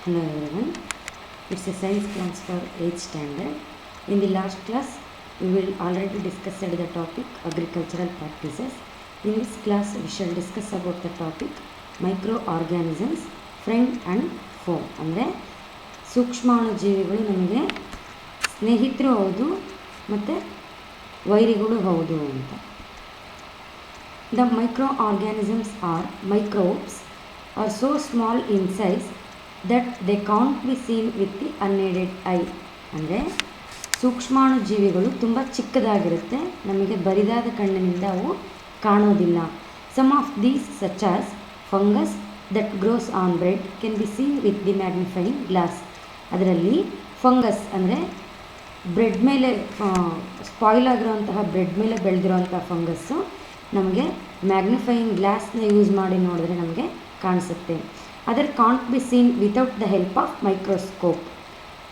Hello everyone, it's a science class for 8th standard. In the last class, we will already discussed the topic agricultural practices. In this class, we shall discuss about the topic microorganisms, friend and foe. ಅಂದರೆ ಸೂಕ್ಷ್ಮಾಣುಜೀವಿಗಳು ನಮಗೆ ಸ್ನೇಹಿತರು ಹೌದು ಮತ್ತು ವೈರಿಗಳು ಹೌದು ಅಂತ. The microorganisms are microbes are so small in size that they can't be seen with the unaided eye. ಅಂದರೆ ಸೂಕ್ಷ್ಮಾಣುಜೀವಿಗಳು ತುಂಬ ಚಿಕ್ಕದಾಗಿರುತ್ತೆ, ನಮಗೆ ಬರಿದಾದ ಕಣ್ಣಿನಿಂದ ಅವು ಕಾಣೋದಿಲ್ಲ. Some of these such as fungus that grows on bread can be seen with the magnifying glass. ಅದರಲ್ಲಿ fungus ಅಂದರೆ bread ಮೇಲೆ spoil ಆಗಿರೋಂತಹ ಬ್ರೆಡ್ ಮೇಲೆ ಬೆಳೆದಿರೋಂಥ ಫಂಗಸ್ಸು ನಮಗೆ ಮ್ಯಾಗ್ನಿಫೈಯಿಂಗ್ ಗ್ಲಾಸ್ನ ಯೂಸ್ ಮಾಡಿ ನೋಡಿದ್ರೆ ನಮಗೆ ಕಾಣಿಸುತ್ತೆ. Other can't be seen without the help of microscope.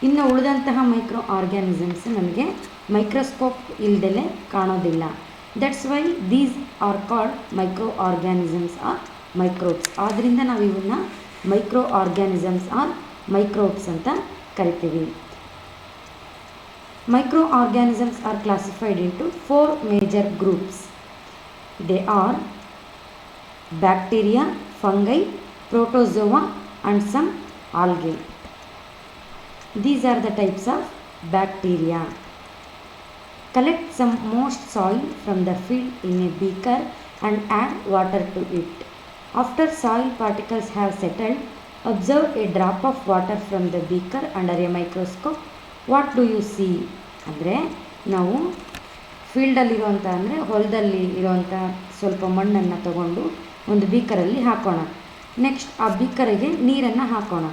ಇನ್ನು ಉಳಿದಂತಹ ಮೈಕ್ರೋ ಆರ್ಗ್ಯಾನಿಸಮ್ಸ್ ನಮಗೆ ಮೈಕ್ರೋಸ್ಕೋಪ್ ಇಲ್ದಲೇ ಕಾಣೋದಿಲ್ಲ. That's why these are called micro organisms or microbes. ಆದ್ದರಿಂದ ನಾವು ಇವನ್ನ ಮೈಕ್ರೋ ಆರ್ಗ್ಯಾನಿಸಮ್ಸ್ ಆರ್ ಮೈಕ್ರೋಬ್ಸ್ ಅಂತ ಕರಿತೀವಿ. Micro organisms are classified into 4 major groups. They are bacteria, fungi, protozoa and some algae. These are the types of bacteria. Collect some moist soil from the field in a beaker and add water to it. After soil particles have settled, observe a drop of water from the beaker under a microscope. What do you see? ಅಂದರೆ ನಾವು ಫೀಲ್ಡಲ್ಲಿರುವಂಥ ಅಂದರೆ ಹೊಲದಲ್ಲಿ ಇರುವಂಥ ಸ್ವಲ್ಪ ಮಣ್ಣನ್ನು ತಗೊಂಡು ಒಂದು ಬೀಕರಲ್ಲಿ ಹಾಕೋಣ. ನೆಕ್ಸ್ಟ್ ಆ ಬೀಕರಿಗೆ ನೀರನ್ನು ಹಾಕೋಣ.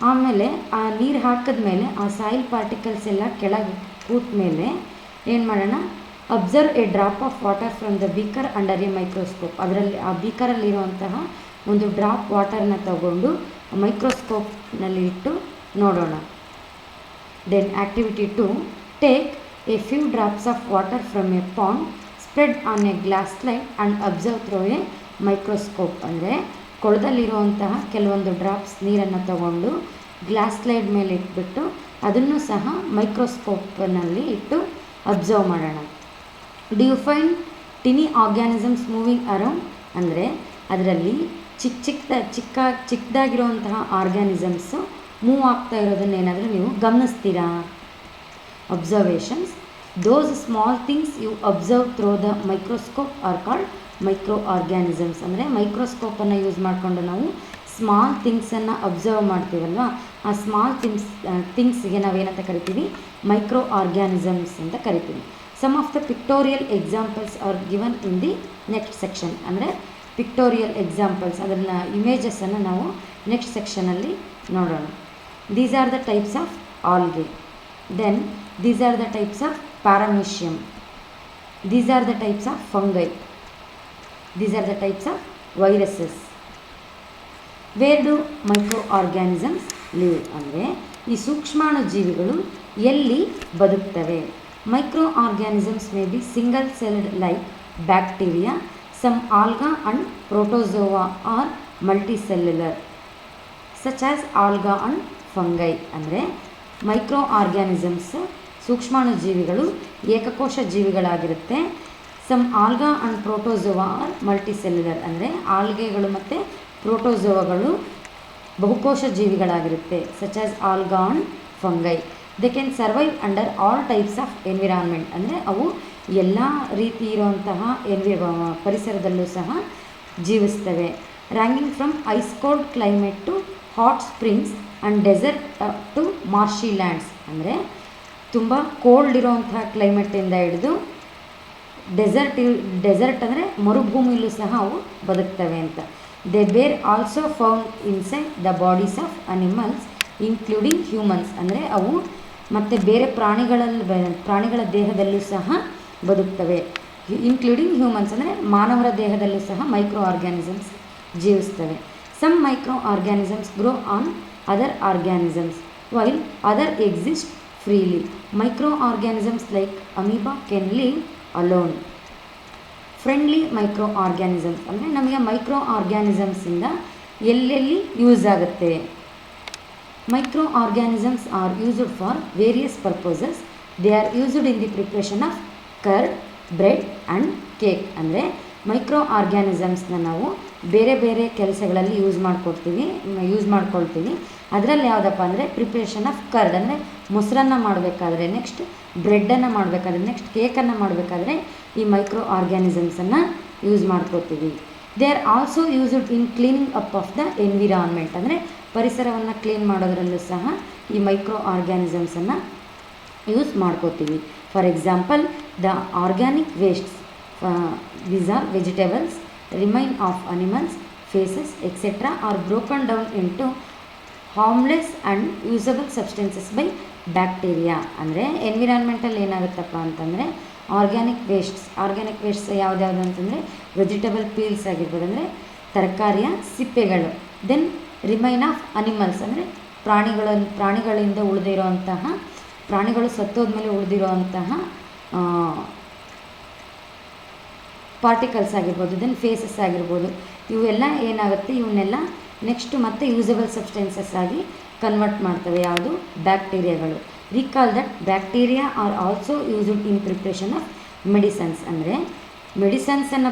ಆಮೇಲೆ ಆ ನೀರು ಹಾಕಿದ್ಮೇಲೆ ಆ ಸಾಯಿಲ್ ಪಾರ್ಟಿಕಲ್ಸ್ ಎಲ್ಲ ಕೆಳಗೆ ಕೂತ ಮೇಲೆ ಏನು ಮಾಡೋಣ, observe A drop of water from the beaker under A microscope. ಅದರಲ್ಲಿ ಆ ಬೀಕರಲ್ಲಿರುವಂತಹ ಒಂದು ಡ್ರಾಪ್ ವಾಟರ್ನ ತಗೊಂಡು ಮೈಕ್ರೋಸ್ಕೋಪ್ನಲ್ಲಿ ಇಟ್ಟು ನೋಡೋಣ. Then activity 2, take a few drops of water from a pond, spread on a glass slide and observe through a microscope. ಅಂದರೆ ಕೊಳದಲ್ಲಿರುವಂತಹ ಕೆಲವೊಂದು ಡ್ರಾಪ್ಸ್ ನೀರನ್ನು ತಗೊಂಡು ಗ್ಲಾಸ್ ಸ್ಲೈಡ್ ಮೇಲೆ ಇಟ್ಬಿಟ್ಟು ಅದನ್ನು ಸಹ ಮೈಕ್ರೋಸ್ಕೋಪ್ನಲ್ಲಿ ಇಟ್ಟು ಅಬ್ಸರ್ವ್ ಮಾಡೋಣ. Do you find tiny organisms moving around? ಅಂದರೆ ಅದರಲ್ಲಿ ಚಿಕ್ಕದಾಗಿರುವಂತಹ ಆರ್ಗ್ಯಾನಿಸಮ್ಸು ಮೂವ್ ಆಗ್ತಾ ಇರೋದನ್ನೇನಾದರೂ ನೀವು ಗಮನಿಸ್ತೀರಾ? Observations. Those small things you observe through the microscope are called micro organisms. ಅಂದರೆ ಮೈಕ್ರೋಸ್ಕೋಪನ್ನು ಯೂಸ್ ಮಾಡಿಕೊಂಡು ನಾವು ಸ್ಮಾಲ್ ಥಿಂಗ್ಸನ್ನು ಅಬ್ಸರ್ವ್ ಮಾಡ್ತೀವಲ್ವ, ಆ ಸ್ಮಾಲ್ ಥಿಂಗ್ಸ್ಗೆ ನಾವೇನಂತ ಕರಿತೀವಿ? ಮೈಕ್ರೋ ಆರ್ಗ್ಯಾನಿಸಮ್ಸ್ ಅಂತ ಕರಿತೀವಿ. Some of the pictorial examples are given in the next section. ಅಂದರೆ ಪಿಕ್ಟೋರಿಯಲ್ ಎಕ್ಸಾಂಪಲ್ಸ್, ಅದನ್ನು ಇಮೇಜಸನ್ನು ನಾವು ನೆಕ್ಸ್ಟ್ ಸೆಕ್ಷನಲ್ಲಿ ನೋಡೋಣ. These are the types of algae. Then these are the types of paramecium. These are the types of fungi. These are the types of viruses. Where do microorganisms live? ಅಂದರೆ ಈ ಸೂಕ್ಷ್ಮಾಣುಜೀವಿಗಳು ಎಲ್ಲಿ ಬದುಕ್ತವೆ? Microorganisms may be single celled like bacteria, some alga and protozoa are multicellular such as alga and fungi. ಅಂದರೆ micro organisms ಸೂಕ್ಷ್ಮಾಣುಜೀವಿಗಳು ಏಕಕೋಶ ಜೀವಿಗಳಾಗಿರುತ್ತೆ. Some alga and protozoa are multicellular. ಅಂದರೆ ಆಲ್ಗೆಗಳು ಮತ್ತು ಪ್ರೋಟೋಜೋವಾಗಳು ಬಹುಕೋಶ ಜೀವಿಗಳಾಗಿರುತ್ತೆ. Such as alga and fungi. They can survive under all types of environment. ಅಂದರೆ ಅವು ಎಲ್ಲ ರೀತಿ ಇರುವಂತಹ ಪರಿಸರದಲ್ಲೂ ಸಹ ಜೀವಿಸ್ತವೆ. Ranging from ice cold climate to hot springs and desert to marshy lands, ಅಂದರೆ ತುಂಬ ಕೋಲ್ಡ್ ಇರೋವಂತಹ ಕ್ಲೈಮೇಟಿಂದ ಹಿಡಿದು ಡೆಸರ್ಟ್ ಅಂದರೆ ಮರುಭೂಮಿಯಲ್ಲೂ ಸಹ ಅವು ಬದುಕ್ತವೆ ಅಂತ. ದೇ ಬೇರ್ also found inside the bodies of animals including humans, ಅಂದರೆ ಅವು ಮತ್ತು ಬೇರೆ ಪ್ರಾಣಿಗಳ ದೇಹದಲ್ಲೂ ಸಹ ಬದುಕ್ತವೆ. ಇನ್ಕ್ಲೂಡಿಂಗ್ ಹ್ಯೂಮನ್ಸ್ ಅಂದರೆ ಮಾನವರ ದೇಹದಲ್ಲೂ ಸಹ ಮೈಕ್ರೋ ಆರ್ಗ್ಯಾನಿಸಮ್ಸ್ ಜೀವಿಸ್ತವೆ. Some micro organisms grow on other organisms while other exist freely. Micro organisms like amoeba can live alone. Friendly micro organisms ಅಂದರೆ ನಮಗೆ ಮೈಕ್ರೋ ಆರ್ಗ್ಯಾನಿಸಮ್ಸಿಂದ ಎಲ್ಲೆಲ್ಲಿ ಯೂಸ್ ಆಗುತ್ತೆ. Micro organisms are used for various purposes. They are used in the preparation of curd, bread and cake. ಅಂದರೆ micro ಆರ್ಗ್ಯಾನಿಸಮ್ಸ್ನ ನಾವು ಬೇರೆ ಬೇರೆ ಕೆಲಸಗಳಲ್ಲಿ ಯೂಸ್ ಮಾಡ್ಕೊಳ್ತೀವಿ. ಅದರಲ್ಲಿ ಯಾವುದಪ್ಪ ಅಂದರೆ ಪ್ರಿಪ್ರೇಷನ್ ಆಫ್ ಕರ್ಡ್ ಅಂದರೆ ಮೊಸರನ್ನು ಮಾಡಬೇಕಾದ್ರೆ, ನೆಕ್ಸ್ಟ್ ಬ್ರೆಡ್ಡನ್ನು ಮಾಡಬೇಕಾದ್ರೆ, ನೆಕ್ಸ್ಟ್ ಕೇಕನ್ನು ಮಾಡಬೇಕಾದ್ರೆ ಈ ಮೈಕ್ರೋ ಆರ್ಗ್ಯಾನಿಸಮ್ಸನ್ನು ಯೂಸ್ ಮಾಡ್ಕೋತೀವಿ. They are also used in cleaning up of the environment, ಅಂದರೆ ಪರಿಸರವನ್ನು ಕ್ಲೀನ್ ಮಾಡೋದರಲ್ಲೂ ಸಹ ಈ ಮೈಕ್ರೋ ಆರ್ಗ್ಯಾನಿಸಮ್ಸನ್ನು ಯೂಸ್ ಮಾಡ್ಕೋತೀವಿ. For example, the organic wastes, these are vegetables, remain of animals, faeces etcetera are broken down into harmless and usable substances by bacteria. ಅಂದರೆ ಎನ್ವಿರಾನ್ಮೆಂಟಲ್ಲಿ ಏನಾಗುತ್ತಪ್ಪ ಅಂತಂದರೆ ಆರ್ಗ್ಯಾನಿಕ್ ವೇಸ್ಟ್ಸ್ ಯಾವ್ದ್ಯಾವುದು ಅಂತಂದರೆ ವೆಜಿಟೇಬಲ್ ಪೀಲ್ಸ್ ಆಗಿರ್ಬೋದು, ಅಂದರೆ ತರಕಾರಿಯ ಸಿಪ್ಪೆಗಳು. ದೆನ್ ರಿಮೈನ್ ಆಫ್ ಅನಿಮಲ್ಸ್ ಅಂದರೆ ಪ್ರಾಣಿಗಳಿಂದ ಉಳಿದಿರೋಂತಹ, ಪ್ರಾಣಿಗಳು ಸತ್ತೋದ್ಮೇಲೆ ಉಳಿದಿರೋಂತಹ ಪಾರ್ಟಿಕಲ್ಸ್ ಆಗಿರ್ಬೋದು. ದೆನ್ ಫೇಸಸ್ ಆಗಿರ್ಬೋದು. ಇವೆಲ್ಲ ಏನಾಗುತ್ತೆ, ಇವನ್ನೆಲ್ಲ ನೆಕ್ಸ್ಟ್ ಮತ್ತೆ ಯೂಸಬಲ್ ಸಬ್ಸ್ಟೆನ್ಸಸ್ ಆಗಿ ಕನ್ವರ್ಟ್ ಮಾಡ್ತವೆ. ಯಾವುದು? ಬ್ಯಾಕ್ಟೀರಿಯಾಗಳು. Recall that bacteria are also used in preparation of medicines, ಅಂದರೆ ಮೆಡಿಸನ್ಸನ್ನು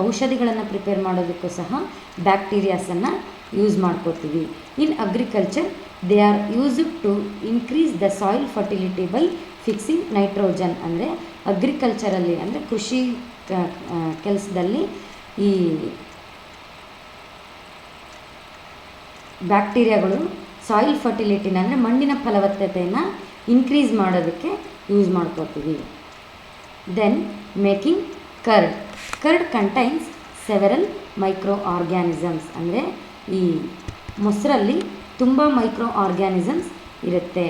ಔಷಧಿಗಳನ್ನು ಪ್ರಿಪೇರ್ ಮಾಡೋದಕ್ಕೂ ಸಹ ಬ್ಯಾಕ್ಟೀರಿಯಾಸನ್ನು ಯೂಸ್ ಮಾಡ್ಕೋತೀವಿ. In agriculture they are used to increase the soil fertility by fixing nitrogen. ಅಂದರೆ ಅಗ್ರಿಕಲ್ಚರಲ್ಲಿ ಅಂದರೆ ಕೃಷಿ ಕೆಲಸದಲ್ಲಿ ಈ ಬ್ಯಾಕ್ಟೀರಿಯಾಗಳು ಸಾಯಿಲ್ ಫರ್ಟಿಲಿಟಿನ ಅಂದರೆ ಮಣ್ಣಿನ ಫಲವತ್ತತೆಯನ್ನು ಇನ್ಕ್ರೀಸ್ ಮಾಡೋದಕ್ಕೆ ಯೂಸ್ ಮಾಡ್ಕೋತೀವಿ. Then making curd contains several micro organisms, ಅಂದರೆ ಈ ಮೊಸರಲ್ಲಿ ತುಂಬ ಮೈಕ್ರೋ ಆರ್ಗ್ಯಾನಿಸಮ್ಸ್ ಇರುತ್ತೆ.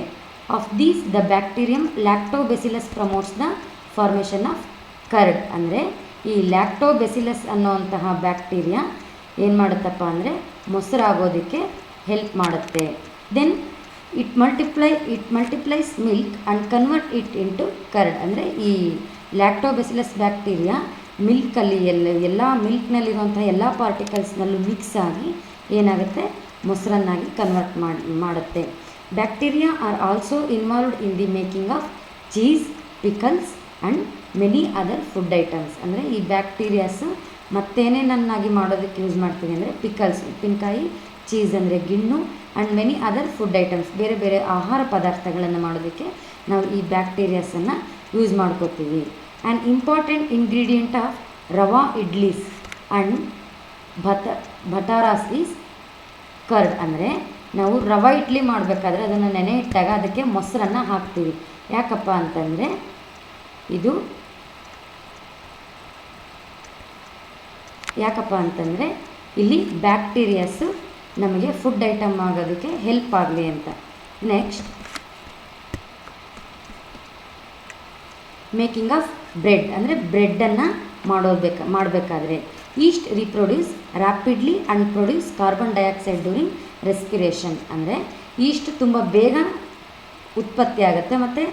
Of these the bacterium lactobacillus promotes the formation of curd. ಅಂದರೆ ಈ ಲ್ಯಾಕ್ಟೋಬೆಸಿಲಸ್ ಅನ್ನೋಂತಹ ಬ್ಯಾಕ್ಟೀರಿಯಾ ಏನು ಮಾಡುತ್ತಪ್ಪ ಅಂದರೆ ಮೊಸರಾಗೋದಕ್ಕೆ ಹೆಲ್ಪ್ ಮಾಡುತ್ತೆ. Then it multiplies milk and convert it into curd. ಅಂದರೆ ಈ ಲ್ಯಾಕ್ಟೋಬೆಸಿಲಸ್ ಬ್ಯಾಕ್ಟೀರಿಯಾ ಮಿಲ್ಕಲ್ಲಿ ಎಲ್ಲ ಮಿಲ್ಕ್ನಲ್ಲಿರುವಂಥ ಎಲ್ಲ ಪಾರ್ಟಿಕಲ್ಸ್ನಲ್ಲೂ ಮಿಕ್ಸ್ ಆಗಿ ಏನಾಗುತ್ತೆ, ಮೊಸರನ್ನಾಗಿ ಕನ್ವರ್ಟ್ ಮಾಡುತ್ತೆ. Bacteria are also involved in the making of cheese, pickles and many other food items. ಅಂದರೆ ಈ ಬ್ಯಾಕ್ಟೀರಿಯಾಸ್ ಮತ್ತೇನೇನನ್ನಾಗಿ ಮಾಡೋದಕ್ಕೆ ಯೂಸ್ ಮಾಡ್ತೀವಿ ಅಂದರೆ ಪಿಕಲ್ಸ್, ಉಪ್ಪಿನಕಾಯಿ, ಚೀಸ್ ಅಂದರೆ ಗಿಣ್ಣು, and many other food items, ಬೇರೆ ಬೇರೆ ಆಹಾರ ಪದಾರ್ಥಗಳನ್ನು ಮಾಡೋದಕ್ಕೆ ನಾವು ಈ ಬ್ಯಾಕ್ಟೀರಿಯಾಸನ್ನು ಯೂಸ್ ಮಾಡ್ಕೋತೀವಿ. And important ingredient of rava idlis and bhaturas is curd. ಅಂದರೆ ನಾವು ರವಾ ಇಡ್ಲಿ ಮಾಡಬೇಕಾದ್ರೆ ಅದನ್ನು ನೆನೆ ಇಟ್ಟಾಗ ಅದಕ್ಕೆ ಮೊಸರನ್ನು ಹಾಕ್ತೀವಿ. ಯಾಕಪ್ಪ ಅಂತಂದರೆ ಇಲ್ಲಿ ಬ್ಯಾಕ್ಟೀರಿಯಾಸು ನಮಗೆ ಫುಡ್ ಐಟಮ್ ಆಗೋದಕ್ಕೆ ಹೆಲ್ಪ್ ಆಗಲಿ ಅಂತ. ನೆಕ್ಸ್ಟ್ ಮೇಕಿಂಗ್ ಆಫ್ ಬ್ರೆಡ್, ಅಂದರೆ ಬ್ರೆಡ್ಡನ್ನು ಮಾಡಬೇಕಾದ್ರೆ East reproduce rapidly and produce carbon dioxide during respiration. ಅಂದರೆ ಈಸ್ಟ್ ತುಂಬ ಬೇಗ ಉತ್ಪತ್ತಿ ಆಗುತ್ತೆ ಮತ್ತು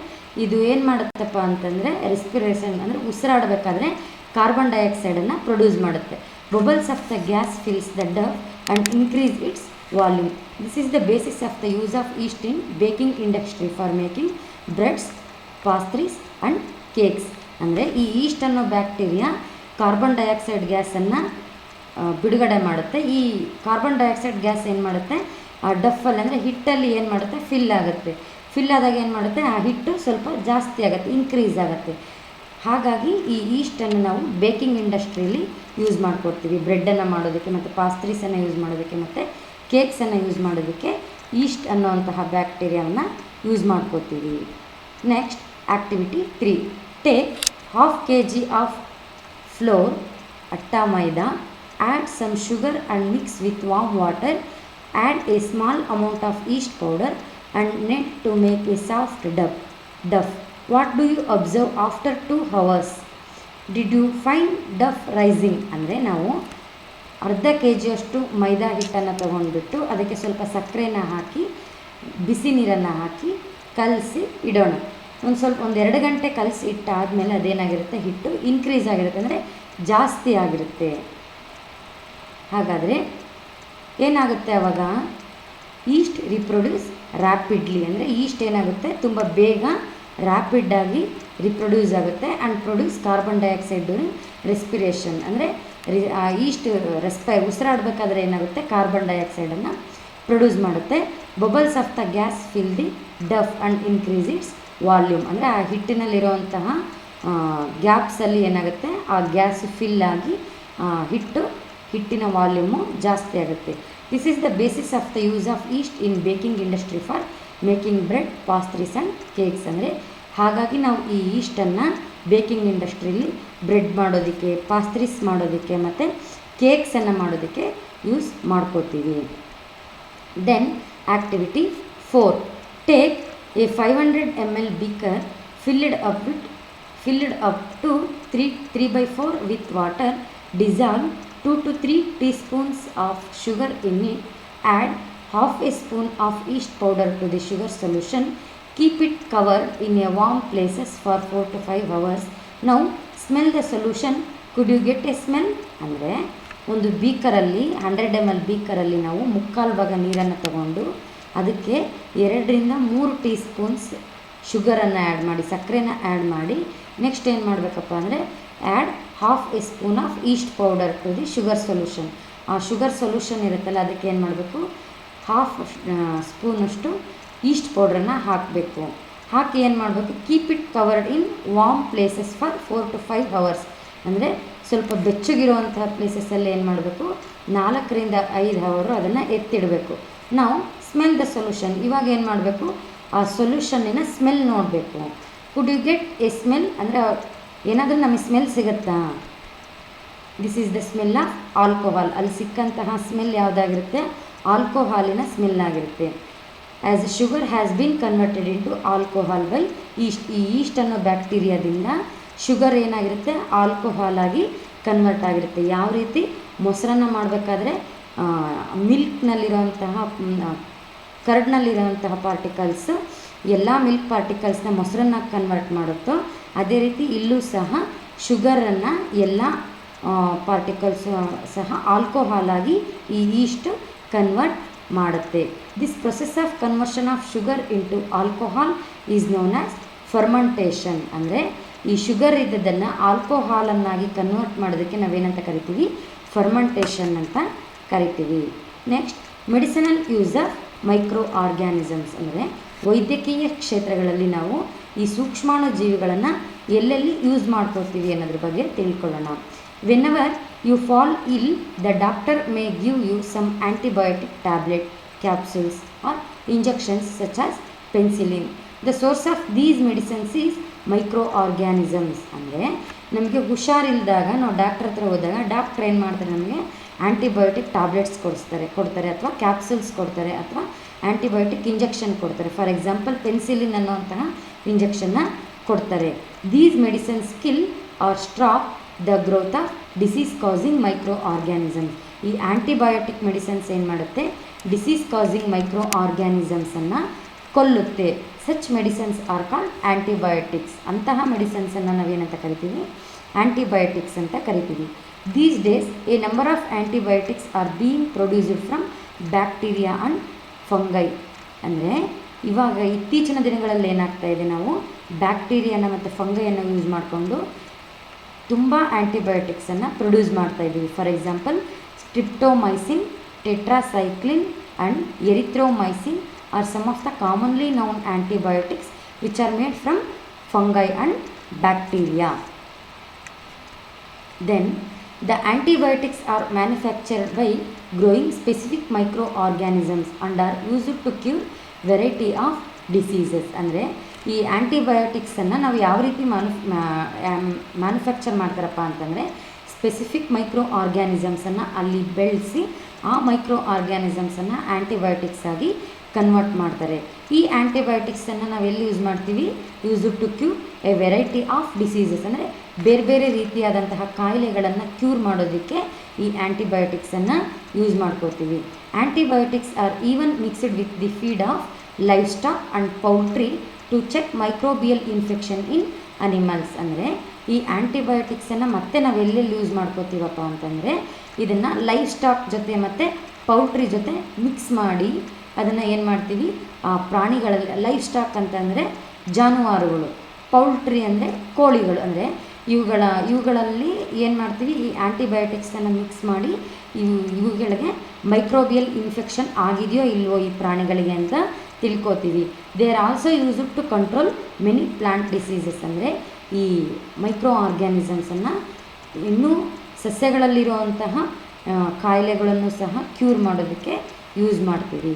ಇದು ಏನು ಮಾಡುತ್ತಪ್ಪ ಅಂತಂದರೆ ರೆಸ್ಪಿರೇಷನ್ ಅಂದರೆ ಉಸಿರಾಡಬೇಕಾದ್ರೆ ಕಾರ್ಬನ್ ಡೈಆಕ್ಸೈಡನ್ನು ಪ್ರೊಡ್ಯೂಸ್ ಮಾಡುತ್ತೆ. Bubbles of the gas fills the dough and increase its volume. This is the basis of the use of yeast in baking industry for making breads, pastries and cakes. ಅಂದರೆ ಈ yeast ಅನ್ನೋ bacteria carbon dioxide ಗ್ಯಾಸನ್ನು ಬಿಡುಗಡೆ ಮಾಡುತ್ತೆ. ಈ carbon dioxide gas ಏನು ಮಾಡುತ್ತೆ, ಆ ಡಫಲ್ಲಿ ಅಂದರೆ ಹಿಟ್ಟಲ್ಲಿ ಏನು ಮಾಡುತ್ತೆ, ಫಿಲ್ ಆಗುತ್ತೆ. ಫಿಲ್ ಆದಾಗ ಏನು ಮಾಡುತ್ತೆ, ಆ ಹಿಟ್ಟು ಸ್ವಲ್ಪ ಜಾಸ್ತಿ ಆಗುತ್ತೆ, ಇನ್ಕ್ರೀಸ್ ಆಗುತ್ತೆ. ಹಾಗಾಗಿ ಈ ಈಸ್ಟನ್ನು ನಾವು ಬೇಕಿಂಗ್ ಇಂಡಸ್ಟ್ರಿಯಲ್ಲಿ ಯೂಸ್ ಮಾಡ್ಕೊಡ್ತೀವಿ. ಬ್ರೆಡ್ಡನ್ನು ಮಾಡೋದಕ್ಕೆ ಮತ್ತು ಪಾಸ್ಟ್ರೀಸನ್ನು ಯೂಸ್ ಮಾಡೋದಕ್ಕೆ ಮತ್ತು ಕೇಕ್ಸನ್ನು ಯೂಸ್ ಮಾಡೋದಕ್ಕೆ ಈಸ್ಟ್ ಅನ್ನುವಂತಹ ಬ್ಯಾಕ್ಟೀರಿಯಾವನ್ನು ಯೂಸ್ ಮಾಡ್ಕೋತೀವಿ. Next activity 3. Take ½ kg of flour atta maida, add some sugar and mix with warm water, add a small amount of yeast powder and knead to make a soft duff. What do you observe after 2 hours? Did you find duff rising? ಅಂದರೆ ನಾವು ಅರ್ಧ kg ಅಷ್ಟು ಮೈದಾ ಹಿಟ್ಟನ್ನು ತೊಗೊಂಡ್ಬಿಟ್ಟು ಅದಕ್ಕೆ ಸ್ವಲ್ಪ ಸಕ್ಕರೆನ ಹಾಕಿ ಬಿಸಿ ನೀರನ್ನು ಹಾಕಿ ಕಲಸಿ ಇಡೋಣ. ಒಂದು 2 ಗಂಟೆ ಕಲಸಿ ಇಟ್ಟಾದಮೇಲೆ ಅದೇನಾಗಿರುತ್ತೆ, ಹಿಟ್ಟು ಇನ್ಕ್ರೀಸ್ ಆಗಿರುತ್ತೆ, ಅಂದರೆ ಜಾಸ್ತಿ ಆಗಿರುತ್ತೆ. ಹಾಗಾದರೆ ಏನಾಗುತ್ತೆ ಆವಾಗ, ಈಸ್ಟ್ ರಿಪ್ರೊಡ್ಯೂಸ್ ರ್ಯಾಪಿಡ್ಲಿ, ಅಂದರೆ ಈಸ್ಟ್ ಏನಾಗುತ್ತೆ ತುಂಬ ಬೇಗ ರ್ಯಾಪಿಡಾಗಿ ರಿಪ್ರೊಡ್ಯೂಸ್ ಆಗುತ್ತೆ and produce carbon dioxide during respiration. ಅಂದರೆ ಈಸ್ಟ್ ಉಸಿರಾಡಬೇಕಾದ್ರೆ ಏನಾಗುತ್ತೆ, ಕಾರ್ಬನ್ ಡೈಆಕ್ಸೈಡನ್ನು ಪ್ರೊಡ್ಯೂಸ್ ಮಾಡುತ್ತೆ. Bubbles of the gas fill the deaf and increase its volume. ಅಂದರೆ ಆ ಹಿಟ್ಟಿನಲ್ಲಿರುವಂತಹ ಗ್ಯಾಪ್ಸಲ್ಲಿ ಏನಾಗುತ್ತೆ, ಆ ಗ್ಯಾಸ್ ಫಿಲ್ ಆಗಿ ಹಿಟ್ಟಿನ ವಾಲ್ಯೂಮು ಜಾಸ್ತಿ ಆಗುತ್ತೆ. This is the basis of the use of yeast in baking industry for making bread, pastries and cakes. ಅಂದರೆ ಹಾಗಾಗಿ ನಾವು ಈ ಈಸ್ಟನ್ನು ಬೇಕಿಂಗ್ ಇಂಡಸ್ಟ್ರಿಯಲ್ಲಿ ಬ್ರೆಡ್ ಮಾಡೋದಕ್ಕೆ, ಪಾಸ್ಟ್ರೀಸ್ ಮಾಡೋದಕ್ಕೆ ಮತ್ತು ಕೇಕ್ಸನ್ನು ಮಾಡೋದಕ್ಕೆ ಯೂಸ್ ಮಾಡ್ಕೋತೀವಿ. Then activity 4. Take a 500 ml beaker filled up to 3/4 with water, dissolve 2 to 3 teaspoons of sugar in it, add half a spoon of yeast powder to the sugar solution, keep it covered in a warm places for 4 to 5 hours. Now smell the solution. Could you get a smell? ಅಂದರೆ ಒಂದು ಬೀಕರಲ್ಲಿ 100 ml ಬೀಕರಲ್ಲಿ ನಾವು 3/4 ಭಾಗ ನೀರನ್ನು ತಗೊಂಡು ಅದಕ್ಕೆ 2 ರಿಂದ 3 tea spoons ಶುಗರನ್ನು add ಮಾಡಿ, ಸಕ್ಕರೆನ add ಮಾಡಿ, ನೆಕ್ಸ್ಟ್ ಏನು ಮಾಡಬೇಕಪ್ಪ ಅಂದರೆ add ½ a spoon of yeast powder to the sugar solution. ಆ ಶುಗರ್ ಸೊಲ್ಯೂಷನ್ ಇರುತ್ತಲ್ಲ ಅದಕ್ಕೆ ಏನು ಮಾಡಬೇಕು, ½ ಸ್ಪೂನಷ್ಟು ಈಸ್ಟ್ ಪೌಡ್ರನ್ನು ಹಾಕಬೇಕು. ಹಾಕಿ ಏನು ಮಾಡಬೇಕು, keep it covered in warm places for 4 to 5 hours. ಅಂದರೆ ಸ್ವಲ್ಪ ಬೆಚ್ಚಗಿರುವಂತಹ ಪ್ಲೇಸಸ್ಸಲ್ಲಿ ಏನು ಮಾಡಬೇಕು, 4 ರಿಂದ 5 ಅವರು ಅದನ್ನು ಎತ್ತಿಡಬೇಕು. ನಾವು ಸ್ಮೆಲ್ ದ ಸೊಲ್ಯೂಷನ್. ಇವಾಗ ಏನು ಮಾಡಬೇಕು, ಆ ಸೊಲ್ಯೂಷನ್ನಿನ ಸ್ಮೆಲ್ ನೋಡಬೇಕು. Could you get a smell, ಅಂದರೆ ಏನಾದರೂ ನಮಗೆ ಸ್ಮೆಲ್ ಸಿಗುತ್ತಾ? This is the smell of alcohol. ಅಲ್ಲಿ ಸಿಕ್ಕಂತಹ ಸ್ಮೆಲ್ ಯಾವುದಾಗಿರುತ್ತೆ, ಆಲ್ಕೋಹಾಲಿನ ಸ್ಮೆಲ್ ಆಗಿರುತ್ತೆ. As sugar has been converted into alcohol by yeast. ಈ ಈಸ್ಟ್ ಅನ್ನೋ ಬ್ಯಾಕ್ಟೀರಿಯಾದಿಂದ ಶುಗರ್ ಏನಾಗಿರುತ್ತೆ, ಆಲ್ಕೋಹಾಲ್ ಆಗಿ ಕನ್ವರ್ಟ್ ಆಗಿರುತ್ತೆ. ಯಾವ ರೀತಿ ಮೊಸರನ್ನು ಮಾಡಬೇಕಾದ್ರೆ ಮಿಲ್ಕ್ನಲ್ಲಿರೋಂತಹ ಕರ್ಡ್ನಲ್ಲಿರೋಂತಹ ಪಾರ್ಟಿಕಲ್ಸ್ ಎಲ್ಲ ಮಿಲ್ಕ್ ಪಾರ್ಟಿಕಲ್ಸ್ನ ಮೊಸರನ್ನಾಗಿ ಕನ್ವರ್ಟ್ ಮಾಡುತ್ತೋ, ಅದೇ ರೀತಿ ಇಲ್ಲೂ ಸಹ ಶುಗರನ್ನು ಎಲ್ಲ ಪಾರ್ಟಿಕಲ್ಸ್ ಸಹ ಆಲ್ಕೋಹಾಲ್ ಆಗಿ ಈ ಈಸ್ಟ್ ಕನ್ವರ್ಟ್ ಮಾಡುತ್ತೆ. This process of conversion of sugar into alcohol is known as fermentation. ಅಂದರೆ ಈ ಶುಗರ್ ಇದ್ದದನ್ನು ಆಲ್ಕೋಹಾಲನ್ನಾಗಿ ಕನ್ವರ್ಟ್ ಮಾಡೋದಕ್ಕೆ ನಾವೇನಂತ ಕರಿತೀವಿ, ಫರ್ಮೆಂಟೇಷನ್ ಅಂತ ಕರಿತೀವಿ. Next medicinal use of micro organisms. ಅಂದರೆ ವೈದ್ಯಕೀಯ ಕ್ಷೇತ್ರಗಳಲ್ಲಿ ನಾವು ಈ ಸೂಕ್ಷ್ಮಾಣು ಜೀವಿಗಳನ್ನು ಎಲ್ಲೆಲ್ಲಿ ಯೂಸ್ ಮಾಡ್ಕೊಳ್ತೀವಿ ಅನ್ನೋದ್ರ ಬಗ್ಗೆ ತಿಳ್ಕೊಳ್ಳೋಣ. Whenever you fall ill, the doctor may give you some antibiotic tablet, capsules or injections such as penicillin. The source of these medicines is micro organisms. ಅಂದರೆ ನಮಗೆ ಹುಷಾರಿಲ್ದಾಗ ನಾವು ಡಾಕ್ಟ್ರ್ ಹತ್ರ ಹೋದಾಗ ಡಾಕ್ಟ್ರ್ ಏನು ಮಾಡ್ತಾರೆ, ನಮಗೆ ಆ್ಯಂಟಿಬಯೋಟಿಕ್ ಟ್ಯಾಬ್ಲೆಟ್ಸ್ ಕೊಡ್ತಾರೆ ಅಥವಾ ಕ್ಯಾಪ್ಸೂಲ್ಸ್ ಕೊಡ್ತಾರೆ ಅಥವಾ ಆ್ಯಂಟಿಬಯೋಟಿಕ್ ಇಂಜೆಕ್ಷನ್ ಕೊಡ್ತಾರೆ. ಫಾರ್ ಎಕ್ಸಾಂಪಲ್ ಪೆನ್ಸಿಲಿನ್ ಅನ್ನೋಂತಹ ಇಂಜೆಕ್ಷನ್ನ ಕೊಡ್ತಾರೆ. These medicines kill or stop the growth of disease causing micro organisms. ಈ ಆ್ಯಂಟಿಬಯೋಟಿಕ್ ಮೆಡಿಸಿನ್ಸ್ ಏನು ಮಾಡುತ್ತೆ, ಡಿಸೀಸ್ ಕಾಸಿಂಗ್ ಮೈಕ್ರೋ ಆರ್ಗ್ಯಾನಿಸಮ್ಸನ್ನು ಕೊಲ್ಲುತ್ತೆ. Such medicines are called antibiotics. ಅಂತಹ ಮೆಡಿಸಿನ್ಸನ್ನು ನಾವೇನಂತ ಕರಿತೀವಿ, ಆ್ಯಂಟಿಬಯೋಟಿಕ್ಸ್ ಅಂತ ಕರಿತೀವಿ. These days, a number of antibiotics are being produced from bacteria and fungi. ಅಂದರೆ ಇವಾಗ ಇತ್ತೀಚಿನ ದಿನಗಳಲ್ಲಿ ಏನಾಗ್ತಾ ಇದೆ, ನಾವು ಬ್ಯಾಕ್ಟೀರಿಯಾನ ಮತ್ತು ಫಂಗೈಯನ್ನು ಯೂಸ್ ಮಾಡಿಕೊಂಡು ತುಂಬ ಆ್ಯಂಟಿಬಯೋಟಿಕ್ಸನ್ನು ಪ್ರೊಡ್ಯೂಸ್ ಮಾಡ್ತಾ ಇದ್ದೀವಿ. For example streptomycin, tetracycline and erythromycin are some of the commonly known antibiotics which are made from fungi and bacteria. Then The antibiotics are manufactured by growing specific microorganisms and are used to cure variety of diseases. ಅಂದರೆ ಈ ಆ್ಯಂಟಿಬಯೋಟಿಕ್ಸನ್ನು ನಾವು ಯಾವ ರೀತಿ manufacture ಮಾಡ್ತಾರಪ್ಪ ಅಂತಂದರೆ specific micro ಆರ್ಗ್ಯಾನಿಸಮ್ಸನ್ನು ಅಲ್ಲಿ ಬೆಳೆಸಿ ಆ ಮೈಕ್ರೋ ಆರ್ಗ್ಯಾನಿಸಮ್ಸನ್ನು ಆ್ಯಂಟಿಬಯೋಟಿಕ್ಸ್ ಆಗಿ ಕನ್ವರ್ಟ್ ಮಾಡ್ತಾರೆ. ಈ ಆ್ಯಂಟಿಬಯೋಟಿಕ್ಸನ್ನು ನಾವು ಎಲ್ಲಿ ಯೂಸ್ ಮಾಡ್ತೀವಿ? Use to cure a variety of diseases, ಅಂದರೆ ಬೇರೆ ಬೇರೆ ರೀತಿಯಾದಂತಹ ಕಾಯಿಲೆಗಳನ್ನು ಕ್ಯೂರ್ ಮಾಡೋದಕ್ಕೆ ಈ ಆ್ಯಂಟಿಬಯೋಟಿಕ್ಸನ್ನು ಯೂಸ್ ಮಾಡ್ಕೋತೀವಿ. Antibiotics are even mixed with the feed of livestock and poultry to check microbial infection in animals. ಅಂದರೆ ಈ ಆ್ಯಂಟಿಬಯೋಟಿಕ್ಸನ್ನು ಮತ್ತೆ ನಾವು ಎಲ್ಲೆಲ್ಲಿ ಯೂಸ್ ಮಾಡ್ಕೋತೀವಪ್ಪ ಅಂತಂದರೆ ಇದನ್ನು ಲೈಫ್ ಸ್ಟಾಕ್ ಜೊತೆ ಮತ್ತು ಪೌಲ್ಟ್ರಿ ಜೊತೆ ಮಿಕ್ಸ್ ಮಾಡಿ ಅದನ್ನು ಏನು ಮಾಡ್ತೀವಿ, ಆ ಪ್ರಾಣಿಗಳಲ್ಲಿ, ಲೈಫ್ ಸ್ಟಾಕ್ ಅಂತಂದರೆ ಜಾನುವಾರುಗಳು, ಪೌಲ್ಟ್ರಿ ಅಂದರೆ ಕೋಳಿಗಳು, ಅಂದರೆ ಇವುಗಳಲ್ಲಿ ಏನು ಮಾಡ್ತೀವಿ, ಈ ಆ್ಯಂಟಿಬಯೋಟಿಕ್ಸನ್ನು ಮಿಕ್ಸ್ ಮಾಡಿ ಇವುಗಳಿಗೆ ಮೈಕ್ರೋಬಿಯಲ್ ಇನ್ಫೆಕ್ಷನ್ ಆಗಿದೆಯೋ ಇಲ್ವೋ ಈ ಪ್ರಾಣಿಗಳಿಗೆ ಅಂತ ತಿಳ್ಕೊತೀವಿ. They are also used to control many plant diseases. ಅಂದರೆ ಈ ಮೈಕ್ರೋ ಆರ್ಗ್ಯಾನಿಸಮ್ಸನ್ನು ಇನ್ನೂ ಸಸ್ಯಗಳಲ್ಲಿರುವಂತಹ ಕಾಯಿಲೆಗಳನ್ನು ಸಹ ಕ್ಯೂರ್ ಮಾಡೋದಕ್ಕೆ ಯೂಸ್ ಮಾಡ್ತೀವಿ.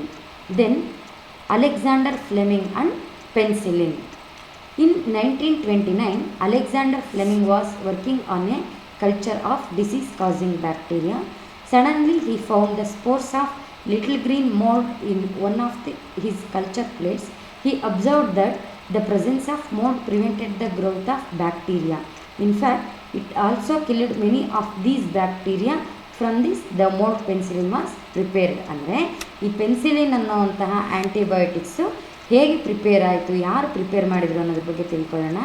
Then Alexander Fleming and penicillin. In 1929, Alexander Fleming was working on a culture of disease-causing bacteria. Suddenly, he found the spores of little green mold in one of his culture plates. He observed that the presence of mold prevented the growth of bacteria. In fact, it also killed many of these bacteria. From this, the mold penicillin was prepared. ಅಂದರೆ ಈ penicillin ಅನ್ನುವಂತಹ antibiotics ಹೇಗೆ prepare ಆಯಿತು, ಯಾರು prepare ಮಾಡಿದರು ಅನ್ನೋದ್ರ ಬಗ್ಗೆ ತಿಳ್ಕೊಳ್ಳೋಣ.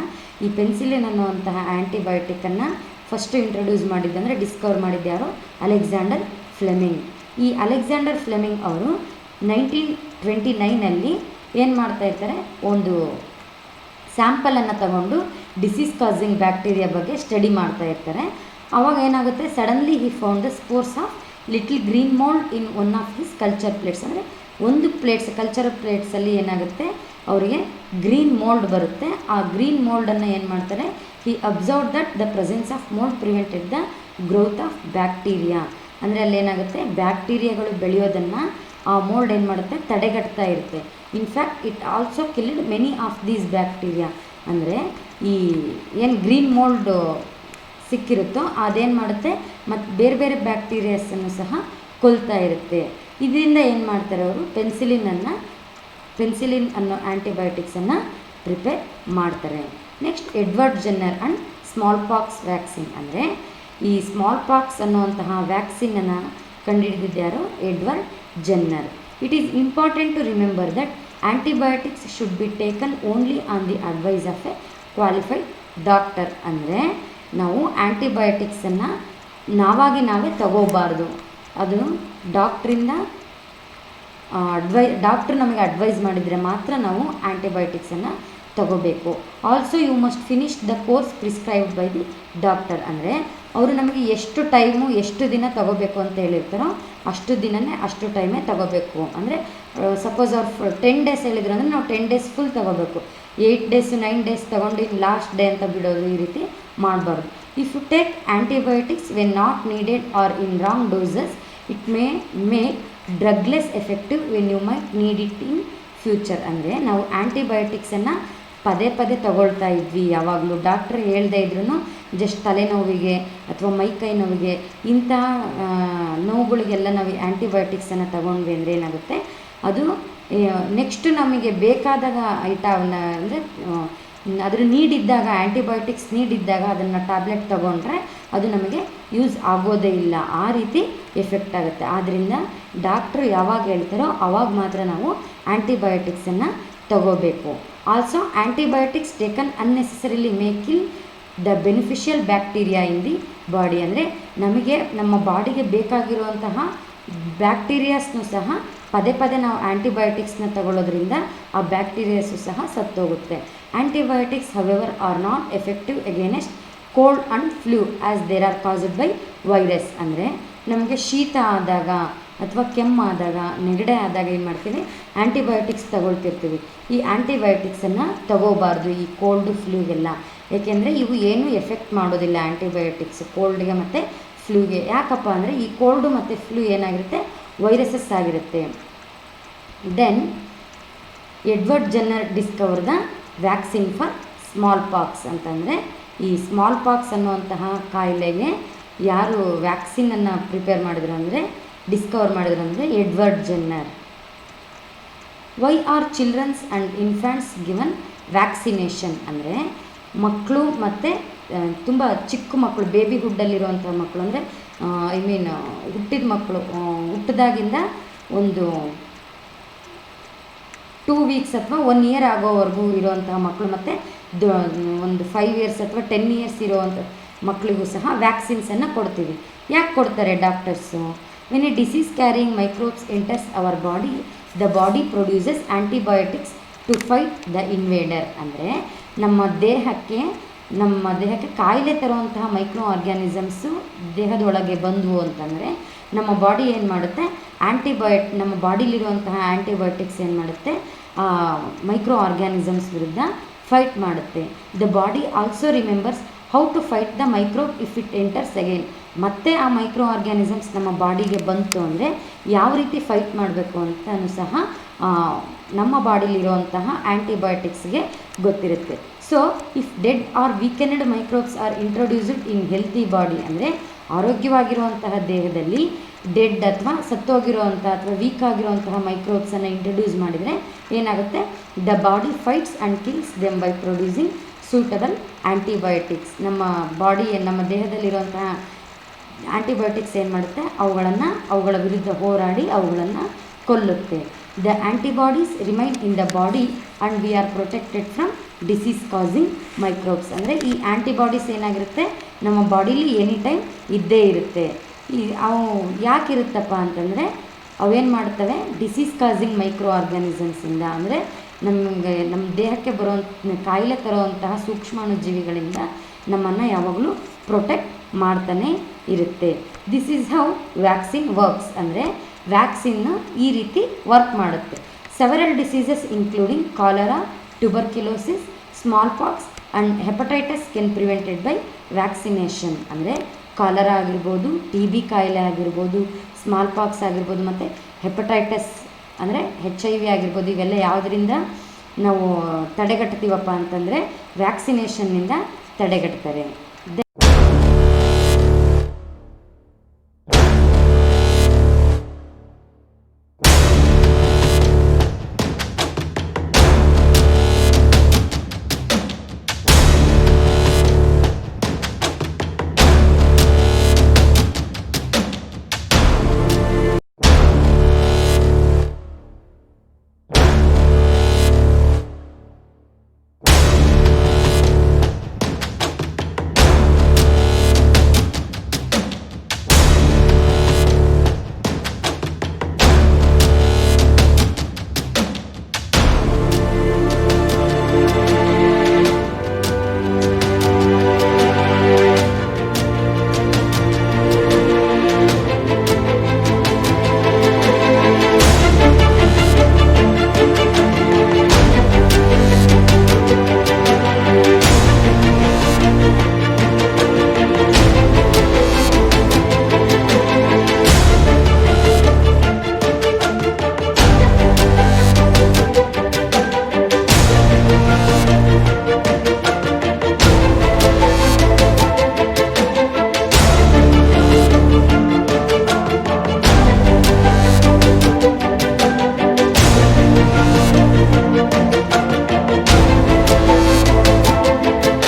ಈ ಪೆನ್ಸಿಲಿನ್ ಅನ್ನುವಂತಹ ಆ್ಯಂಟಿಬಯೋಟಿಕ್ಕನ್ನು ಫಸ್ಟು ಇಂಟ್ರೊಡ್ಯೂಸ್ ಮಾಡಿದ್ದಂದರೆ ಡಿಸ್ಕವರ್ ಮಾಡಿದ್ದು ಯಾರು? Alexander Fleming. ಈ ಅಲೆಕ್ಸಾಂಡರ್ ಫ್ಲೆಮಿಂಗ್ ಅವರು 1929 ಏನು ಮಾಡ್ತಾಯಿರ್ತಾರೆ, ಒಂದು ಸ್ಯಾಂಪಲನ್ನು ತಗೊಂಡು ಡಿಸೀಸ್ ಕಾಸಿಂಗ್ ಬ್ಯಾಕ್ಟೀರಿಯಾ ಬಗ್ಗೆ ಸ್ಟಡಿ ಮಾಡ್ತಾ ಇರ್ತಾರೆ. ಆವಾಗ ಏನಾಗುತ್ತೆ, suddenly he found the spores of little green mould in one of his culture plates. ಅಂದರೆ ಒಂದು ಕಲ್ಚರಲ್ ಪ್ಲೇಟ್ಸಲ್ಲಿ ಏನಾಗುತ್ತೆ, ಅವರಿಗೆ ಗ್ರೀನ್ ಮೋಲ್ಡ್ ಬರುತ್ತೆ. ಆ ಗ್ರೀನ್ ಮೋಲ್ಡನ್ನು ಏನು ಮಾಡ್ತಾರೆ, he observe that the presence of mould prevented the growth of bacteria. ಅಂದರೆ ಅಲ್ಲಿ ಏನಾಗುತ್ತೆ, ಬ್ಯಾಕ್ಟೀರಿಯಾಗಳು ಬೆಳೆಯೋದನ್ನು ಆ ಮೋಲ್ಡ್ ಏನು ಮಾಡುತ್ತೆ, ತಡೆಗಟ್ತಾ ಇರುತ್ತೆ. In fact it also killed many of these bacteria. ಅಂದರೆ ಈ ಏನು ಗ್ರೀನ್ ಮೋಲ್ಡ್ ಸಿಕ್ಕಿರುತ್ತೋ ಅದೇನು ಮಾಡುತ್ತೆ, ಮತ್ತು ಬೇರೆ ಬೇರೆ ಬ್ಯಾಕ್ಟೀರಿಯಾಸನ್ನು ಸಹ ಕೊಲ್ತಾ ಇರುತ್ತೆ. ಇದರಿಂದ ಏನು ಮಾಡ್ತಾರೆ ಅವರು, ಪೆನ್ಸಿಲಿನ್ ಅನ್ನೋ ಆ್ಯಂಟಿಬಯೋಟಿಕ್ಸನ್ನು ಪ್ರಿಪೇರ್ ಮಾಡ್ತಾರೆ. Next Edward Jenner and smallpox vaccine. ಅಂದರೆ ಈ ಸ್ಮಾಲ್ ಪಾಕ್ಸ್ ಅನ್ನುವಂತಹ ವ್ಯಾಕ್ಸಿನನ್ನು ಕಂಡುಹಿಡಿದಿದ್ದಾರು Edward Jenner. It is important to remember that antibiotics should be taken only on the advice of a qualified doctor. ಅಂದರೆ ನಾವು ಆ್ಯಂಟಿಬಯೋಟಿಕ್ಸನ್ನು ನಾವೇ ತಗೋಬಾರ್ದು, ಅದು ಡಾಕ್ಟ್ರು ನಮಗೆ ಅಡ್ವೈಸ್ ಮಾಡಿದರೆ ಮಾತ್ರ ನಾವು ಆ್ಯಂಟಿಬಯೋಟಿಕ್ಸನ್ನು ತಗೋಬೇಕು. Also you must finish the course prescribed by the doctor. ಅಂದರೆ ಅವರು ನಮಗೆ ಎಷ್ಟು ಟೈಮು, ಎಷ್ಟು ದಿನ ತಗೋಬೇಕು ಅಂತ ಹೇಳಿರ್ತಾರೋ ಅಷ್ಟು ಟೈಮೇ ತಗೋಬೇಕು. ಅಂದರೆ ಸಪೋಸ್ ಅವ್ರು 10 ಡೇಸ್ ಹೇಳಿದ್ರು ಅಂದರೆ ನಾವು 10 ಡೇಸ್ ಫುಲ್ ತಗೋಬೇಕು. 8 ಡೇಸು 9 ಡೇಸ್ ತೊಗೊಂಡು ಲಾಸ್ಟ್ ಡೇ ಅಂತ ಬಿಡೋದು, ಈ ರೀತಿ ಮಾಡಬಾರ್ದು. If you take antibiotics when not needed or in wrong doses, it may make drug less effective when you might need it in future. ಅಂದರೆ ನಾವು ಆ್ಯಂಟಿಬಯೋಟಿಕ್ಸನ್ನು ಪದೇ ತಗೊಳ್ತಾ ಇದ್ವಿ, ಯಾವಾಗಲೂ ಡಾಕ್ಟ್ರ್ ಹೇಳ್ದೇ ಇದ್ರೂ ಜಸ್ಟ್ ತಲೆನೋವಿಗೆ ಅಥವಾ ಮೈಕೈ ನೋವಿಗೆ ಇಂತಹ ನೋವುಗಳಿಗೆಲ್ಲ ನಾವು ಆ್ಯಂಟಿಬಯೋಟಿಕ್ಸನ್ನು ತಗೊಂಡ್ವಿ ಅಂದರೆ ಏನಾಗುತ್ತೆ, ಅದು ನೆಕ್ಸ್ಟ್ ನಮಗೆ ಬೇಕಾದಾಗ ಅಂದರೆ ಅದ್ರ ನೀಡಿದ್ದಾಗ, ಆ್ಯಂಟಿಬಯೋಟಿಕ್ಸ್ ನೀಡಿದ್ದಾಗ ಅದನ್ನು ಟ್ಯಾಬ್ಲೆಟ್ ತೊಗೊಂಡ್ರೆ ಅದು ನಮಗೆ ಯೂಸ್ ಆಗೋದೇ ಇಲ್ಲ, ಆ ರೀತಿ ಎಫೆಕ್ಟ್ ಆಗುತ್ತೆ. ಆದ್ದರಿಂದ ಡಾಕ್ಟ್ರು ಯಾವಾಗ ಹೇಳ್ತಾರೋ ಆವಾಗ ಮಾತ್ರ ನಾವು ಆ್ಯಂಟಿಬಯೋಟಿಕ್ಸನ್ನು ತಗೋಬೇಕು. Also antibiotics taken unnecessarily May kill the beneficial bacteria in the body. ಅಂದರೆ ನಮಗೆ ನಮ್ಮ ಬಾಡಿಗೆ ಬೇಕಾಗಿರುವಂತಹ ಬ್ಯಾಕ್ಟೀರಿಯಾಸ್ನು ಸಹ ಪದೇ ನಾವು ಆ್ಯಂಟಿಬಯೋಟಿಕ್ಸ್ನ ತಗೊಳ್ಳೋದ್ರಿಂದ ಆ ಬ್ಯಾಕ್ಟೀರಿಯಾಸು ಸಹ ಸತ್ತೋಗುತ್ತೆ. Antibiotics however are not effective against cold and flu as they are caused by virus. ಅಂದರೆ ನಮಗೆ ಶೀತ ಆದಾಗ ಅಥವಾ ಕೆಮ್ಮಾದಾಗ, ನೆಗಡೆ ಆದಾಗ ಏನು ಮಾಡ್ತೀವಿ, ಆ್ಯಂಟಿಬಯೋಟಿಕ್ಸ್ ತಗೊಳ್ತಿರ್ತೀವಿ. ಈ ಆ್ಯಂಟಿಬಯೋಟಿಕ್ಸನ್ನು ತಗೋಬಾರ್ದು ಈ ಕೋಲ್ಡು ಫ್ಲೂಗೆಲ್ಲ, ಏಕೆಂದರೆ ಇವು ಏನೂ ಎಫೆಕ್ಟ್ ಮಾಡೋದಿಲ್ಲ. ಆ್ಯಂಟಿಬಯೋಟಿಕ್ಸ್ ಕೋಲ್ಡ್ಗೆ ಮತ್ತು ಫ್ಲೂಗೆ. ಯಾಕಪ್ಪ ಅಂದರೆ ಈ ಕೋಲ್ಡು ಮತ್ತು ಫ್ಲೂ ಏನಾಗಿರುತ್ತೆ, ವೈರಸಸ್ ಆಗಿರುತ್ತೆ. Then Edward Jenner discover the vaccine for small pox ಅಂತಂದರೆ, ಈ ಸ್ಮಾಲ್ ಪಾಕ್ಸ್ ಅನ್ನುವಂತಹ ಕಾಯಿಲೆಗೆ ಯಾರು ವ್ಯಾಕ್ಸಿನನ್ನು ಪ್ರಿಪೇರ್ ಮಾಡಿದ್ರು ಅಂದರೆ, ಡಿಸ್ಕವರ್ ಮಾಡಿದ್ರು ಅಂದರೆ Edward Jenner. Why are childrens and infants given vaccination ಅಂದರೆ, ಮಕ್ಕಳು ಮತ್ತು ತುಂಬ ಚಿಕ್ಕ ಮಕ್ಕಳು, ಬೇಬಿ ಹುಡ್ಡಲ್ಲಿರುವಂಥ ಮಕ್ಕಳು ಅಂದರೆ ಹುಟ್ಟಿದ ಮಕ್ಕಳು, ಹುಟ್ಟಿದಾಗಿಂದ ಒಂದು 2 ವೀಕ್ಸ್ ಅಥವಾ 1 ಇಯರ್ ಆಗೋವರೆಗೂ ಇರೋವಂತಹ ಮಕ್ಕಳು ಮತ್ತು ಒಂದು 5 ಇಯರ್ಸ್ ಅಥವಾ 10 ಇಯರ್ಸ್ ಇರೋವಂಥ ಮಕ್ಕಳಿಗೂ ಸಹ ವ್ಯಾಕ್ಸಿನ್ಸನ್ನು ಕೊಡ್ತೀವಿ. ಯಾಕೆ ಕೊಡ್ತಾರೆ doctors? When a disease carrying microbes enters our body, the body produces antibiotics to fight the invader. ಅಂದರೆ ನಮ್ಮ ದೇಹಕ್ಕೆ ಕಾಯಿಲೆ ತರುವಂತಹ ಮೈಕ್ರೋ ಆರ್ಗ್ಯಾನಿಸಮ್ಸು ದೇಹದೊಳಗೆ ಬಂದವು ಅಂತಂದರೆ ನಮ್ಮ ಬಾಡಿ ಏನು ಮಾಡುತ್ತೆ, ನಮ್ಮ ಬಾಡಿಲಿರುವಂತಹ ಆ್ಯಂಟಿಬಯೋಟಿಕ್ಸ್ ಏನು ಮಾಡುತ್ತೆ, ಮೈಕ್ರೋ ಆರ್ಗ್ಯಾನಿಸಮ್ಸ್ ವಿರುದ್ಧ ಫೈಟ್ ಮಾಡುತ್ತೆ. The body also remembers how to fight the microbe if it enters again. ಮತ್ತೆ ಆ ಮೈಕ್ರೋ ಆರ್ಗ್ಯಾನಿಸಮ್ಸ್ ನಮ್ಮ ಬಾಡಿಗೆ ಬಂತು ಅಂದರೆ ಯಾವ ರೀತಿ ಫೈಟ್ ಮಾಡಬೇಕು ಅಂತಲೂ ಸಹ ನಮ್ಮ ಬಾಡಿಲಿರುವಂತಹ ಆ್ಯಂಟಿಬಯೋಟಿಕ್ಸ್ಗೆ ಗೊತ್ತಿರುತ್ತೆ. So if dead or weakened microbes are introduced in healthy body ಅಂದರೆ ಆರೋಗ್ಯವಾಗಿರುವಂತಹ ದೇಹದಲ್ಲಿ ಡೆಡ್ ಅಥವಾ ಸತ್ತೋಗಿರುವಂಥ ಅಥವಾ ವೀಕ್ ಆಗಿರುವಂತಹ ಮೈಕ್ರೋಬ್ಸನ್ನು ಇಂಟ್ರೊಡ್ಯೂಸ್ ಮಾಡಿದರೆ ಏನಾಗುತ್ತೆ, the body fights and kills them by producing suitable antibiotics. ನಮ್ಮ ದೇಹದಲ್ಲಿರುವಂತಹ ಆ್ಯಂಟಿಬಯೋಟಿಕ್ಸ್ ಏನು ಮಾಡುತ್ತೆ, ಅವುಗಳ ವಿರುದ್ಧ ಹೋರಾಡಿ ಅವುಗಳನ್ನು ಕೊಲ್ಲುತ್ತೆ. The antibodies remain in the body and we are protected from disease causing microbes. ಅಂದರೆ ಈ ಆ್ಯಂಟಿಬಾಡೀಸ್ ಏನಾಗಿರುತ್ತೆ, ನಮ್ಮ ಬಾಡೀಲಿ ಎನಿ ಟೈಮ್ ಇದ್ದೇ ಇರುತ್ತೆ. ಅವು ಯಾಕಿರುತ್ತಪ್ಪ ಅಂತಂದರೆ ಅವೇನು ಮಾಡ್ತವೆ, ಡಿಸೀಸ್ ಕಾಸಿಂಗ್ ಮೈಕ್ರೋ ಆರ್ಗ್ಯಾನಿಸಮ್ಸಿಂದ ಅಂದರೆ ನಮ್ಮ ದೇಹಕ್ಕೆ ಕಾಯಿಲೆ ತರುವಂತಹ ಸೂಕ್ಷ್ಮಾಣುಜೀವಿಗಳಿಂದ ನಮ್ಮನ್ನು ಯಾವಾಗಲೂ ಪ್ರೊಟೆಕ್ಟ್ ಮಾಡ್ತಾನೆ ಇರುತ್ತೆ. This is how vaccine works. ಅಂದರೆ ವ್ಯಾಕ್ಸಿನ್ನು ಈ ರೀತಿ ವರ್ಕ್ ಮಾಡುತ್ತೆ. Several diseases including cholera, tuberculosis, small pox and hepatitis Ken prevented by vaccination. ಅಂದರೆ ಕಾಲರಾ ಆಗಿರ್ಬೋದು, TB ಕಾಯಿಲೆ ಆಗಿರ್ಬೋದು, ಸ್ಮಾಲ್ ಪಾಕ್ಸ್ ಆಗಿರ್ಬೋದು ಮತ್ತು ಹೆಪಟೈಟಿಸ್ ಅಂದರೆ HIV ಆಗಿರ್ಬೋದು. ಇವೆಲ್ಲ ಯಾವುದರಿಂದ ನಾವು ತಡೆಗಟ್ತೀವಪ್ಪ ಅಂತಂದರೆ ವ್ಯಾಕ್ಸಿನೇಷನ್ನಿಂದ ತಡೆಗಟ್ತಾರೆ.